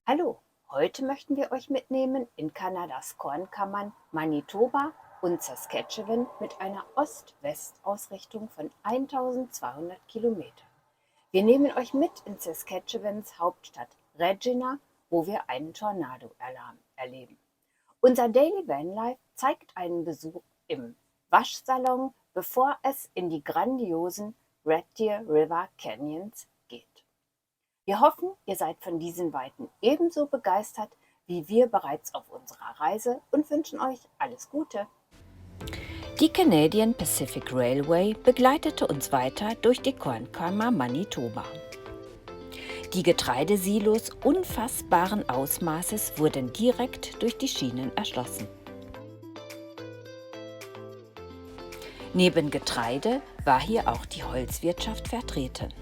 Hallo, heute möchten wir euch mitnehmen in Kanadas Kornkammern Manitoba und Saskatchewan mit einer Ost-West-Ausrichtung von 1200 Kilometern. Wir nehmen euch mit in Saskatchewans Hauptstadt Regina, wo wir einen Tornado-Alarm erleben. Unser Daily Vanlife zeigt einen Besuch im Waschsalon, bevor es in die grandiosen Red Deer River Canyons geht. Wir hoffen, ihr seid von diesen Weiten ebenso begeistert wie wir bereits auf unserer Reise und wünschen euch alles Gute. Die Canadian Pacific Railway begleitete uns weiter durch die Kornkammer Manitoba. Die Getreidesilos unfassbaren Ausmaßes wurden direkt durch die Schienen erschlossen. Neben Getreide war hier auch die Holzwirtschaft vertreten.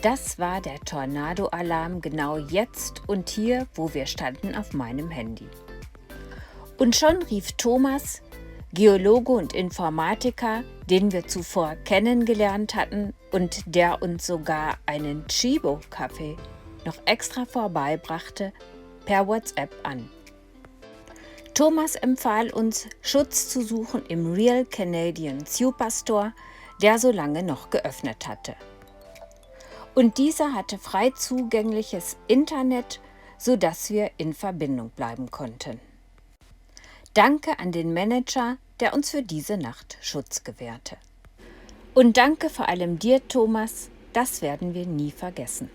Das war der Tornado-Alarm genau jetzt und hier, wo wir standen, auf meinem Handy. Und schon rief Thomas, Geologe und Informatiker, den wir zuvor kennengelernt hatten und der uns sogar einen Chibo-Kaffee noch extra vorbeibrachte, per WhatsApp an. Thomas empfahl uns, Schutz zu suchen im Real Canadian Superstore, der so lange noch geöffnet hatte. Und dieser hatte frei zugängliches Internet, sodass wir in Verbindung bleiben konnten. Danke an den Manager, der uns für diese Nacht Schutz gewährte. Und danke vor allem dir, Thomas, das werden wir nie vergessen.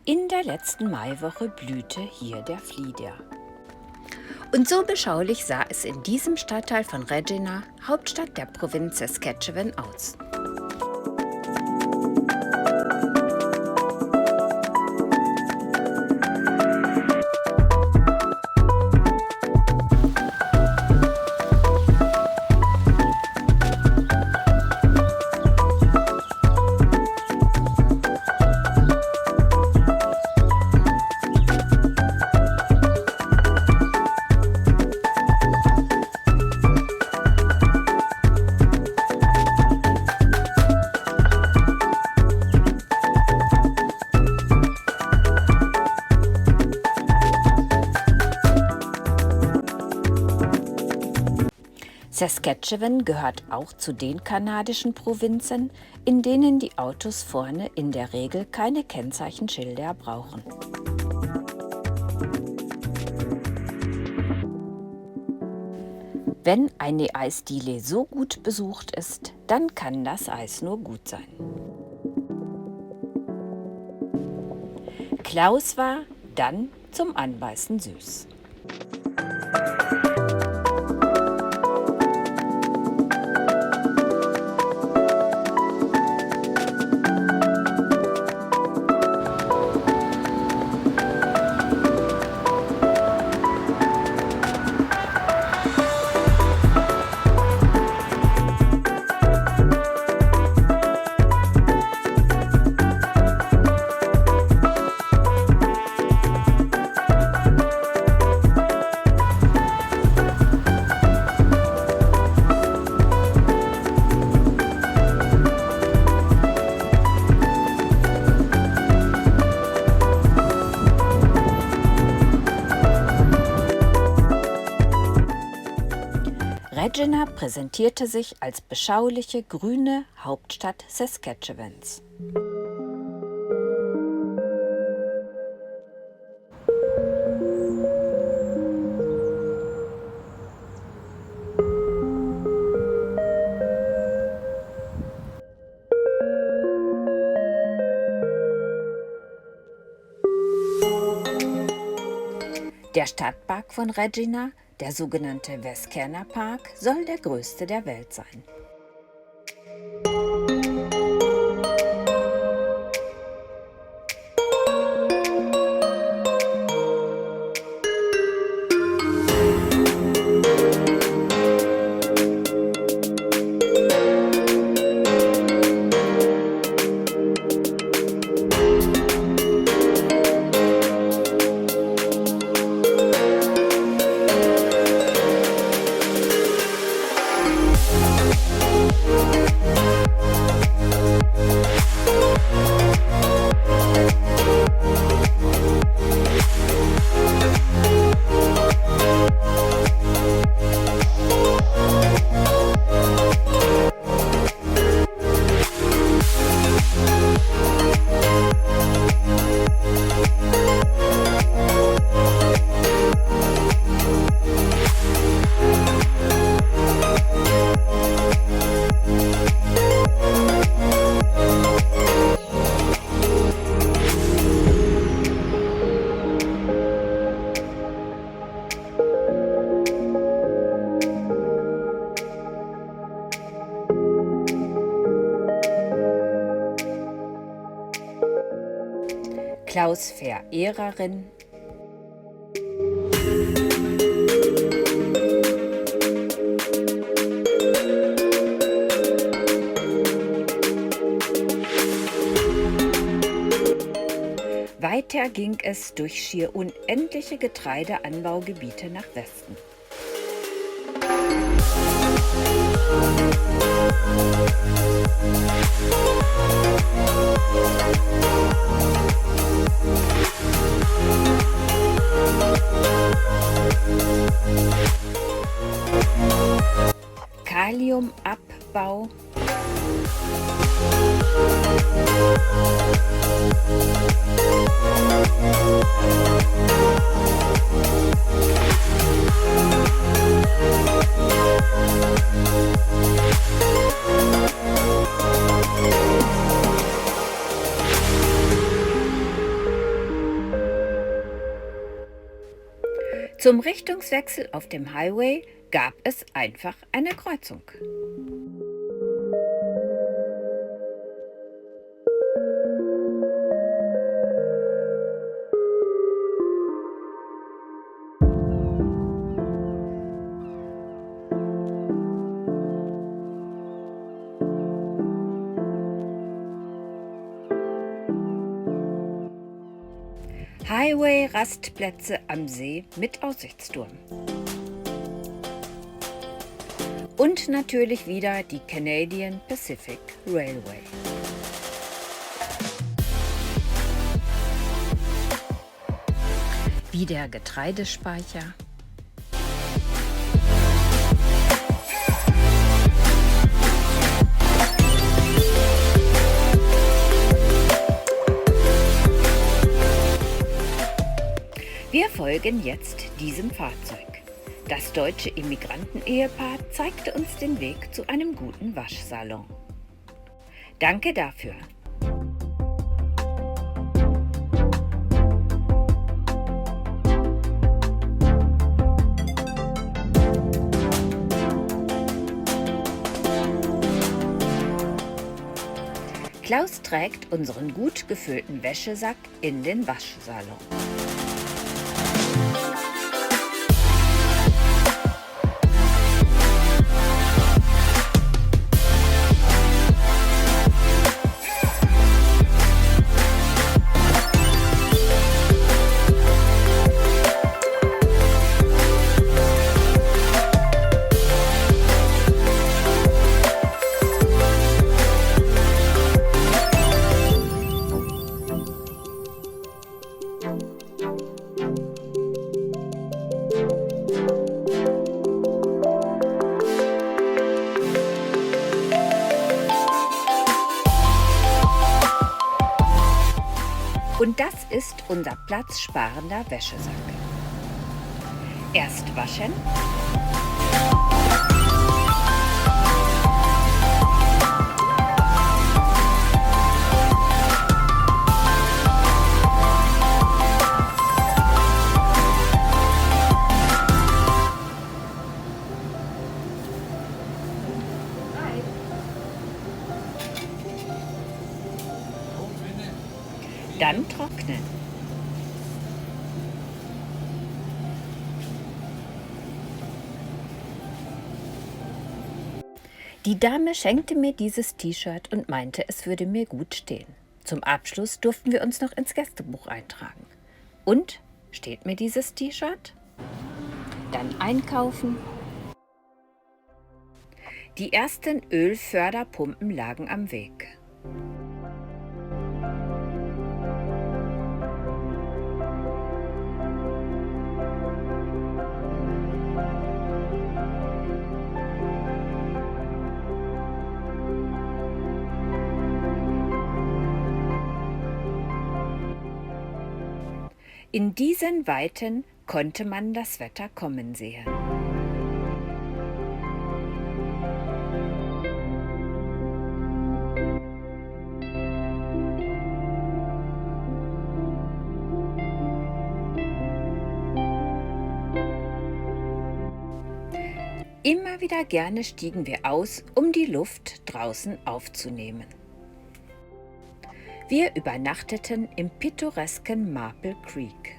In der letzten Maiwoche blühte hier der Flieder. Und so beschaulich sah es in diesem Stadtteil von Regina, Hauptstadt der Provinz Saskatchewan, aus. Saskatchewan gehört auch zu den kanadischen Provinzen, in denen die Autos vorne in der Regel keine Kennzeichenschilder brauchen. Wenn eine Eisdiele so gut besucht ist, dann kann das Eis nur gut sein. Klaus war dann zum Anbeißen süß. Regina präsentierte sich als beschauliche grüne Hauptstadt Saskatchewans. Der Stadtpark von Regina, der sogenannte Westkerner Park, soll der größte der Welt sein. Klaus Verehrerin, weiter ging es durch schier unendliche Getreideanbaugebiete nach Westen. Kaliumabbau, zum Richtungswechsel auf dem Highway gab es einfach eine Kreuzung. Highway-Rastplätze am See mit Aussichtsturm. Und natürlich wieder die Canadian Pacific Railway. Wie der Getreidespeicher. Wir folgen jetzt diesem Fahrzeug. Das deutsche Immigrantenehepaar zeigte uns den Weg zu einem guten Waschsalon. Danke dafür. Klaus trägt unseren gut gefüllten Wäschesack in den Waschsalon. Und das ist unser platzsparender Wäschesack. Erst waschen. Dann trocknen. Die Dame schenkte mir dieses T-Shirt und meinte, es würde mir gut stehen. Zum Abschluss durften wir uns noch ins Gästebuch eintragen. Und steht mir dieses T-Shirt? Dann einkaufen. Die ersten Ölförderpumpen lagen am Weg. In diesen Weiten konnte man das Wetter kommen sehen. Immer wieder gerne stiegen wir aus, um die Luft draußen aufzunehmen. Wir übernachteten im pittoresken Maple Creek.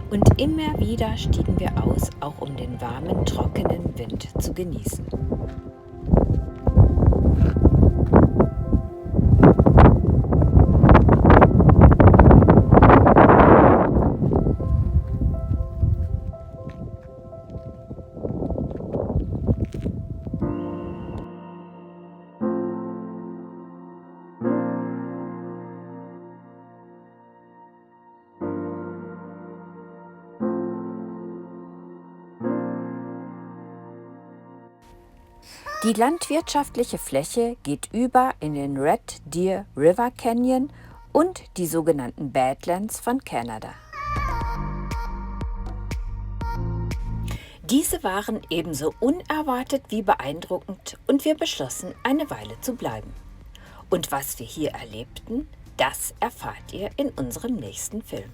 Und immer wieder stiegen wir aus, auch um den warmen, trockenen Wind zu genießen. Die landwirtschaftliche Fläche geht über in den Red Deer River Canyon und die sogenannten Badlands von Kanada. Diese waren ebenso unerwartet wie beeindruckend und wir beschlossen, eine Weile zu bleiben. Und was wir hier erlebten, das erfahrt ihr in unserem nächsten Film.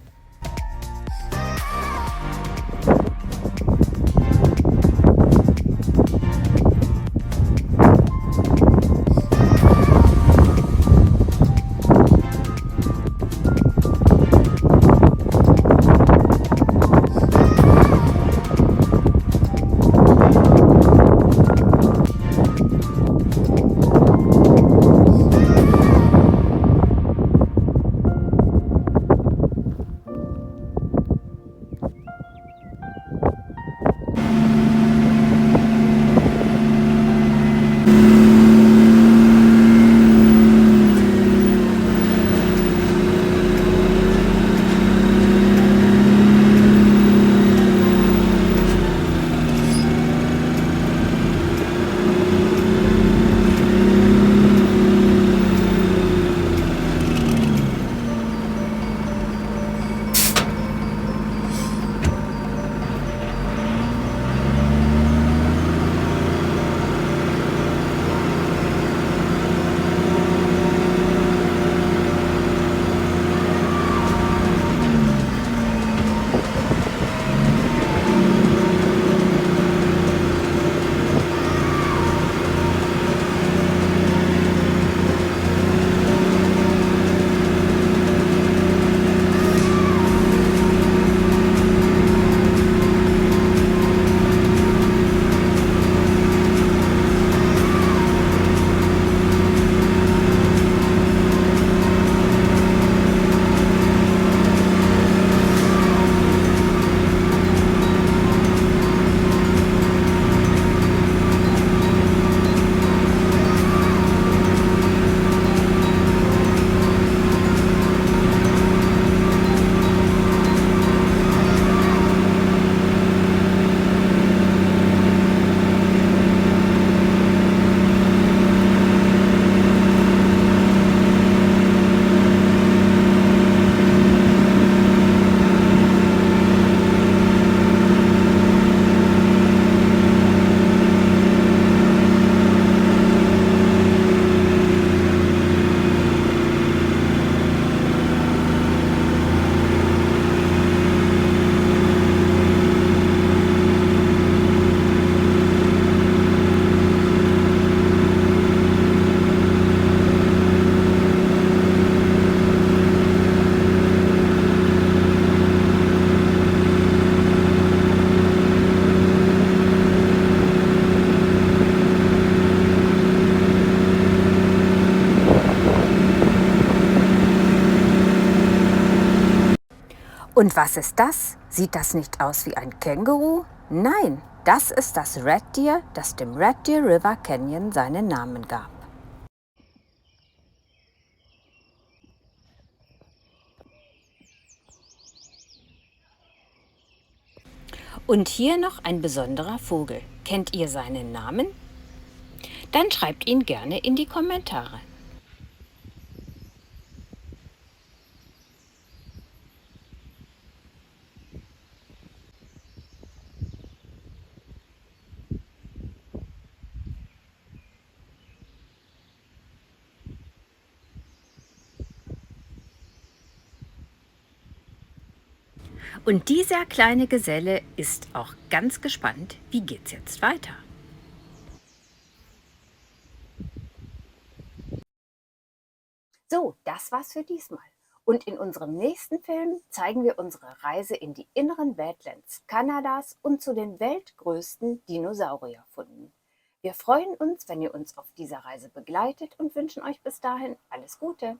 Und was ist das? Sieht das nicht aus wie ein Känguru? Nein, das ist das Red Deer, das dem Red Deer River Canyon seinen Namen gab. Und hier noch ein besonderer Vogel. Kennt ihr seinen Namen? Dann schreibt ihn gerne in die Kommentare. Und dieser kleine Geselle ist auch ganz gespannt, wie geht's jetzt weiter? So, das war's für diesmal. Und in unserem nächsten Film zeigen wir unsere Reise in die inneren Badlands Kanadas und zu den weltgrößten Dinosaurierfunden. Wir freuen uns, wenn ihr uns auf dieser Reise begleitet und wünschen euch bis dahin alles Gute.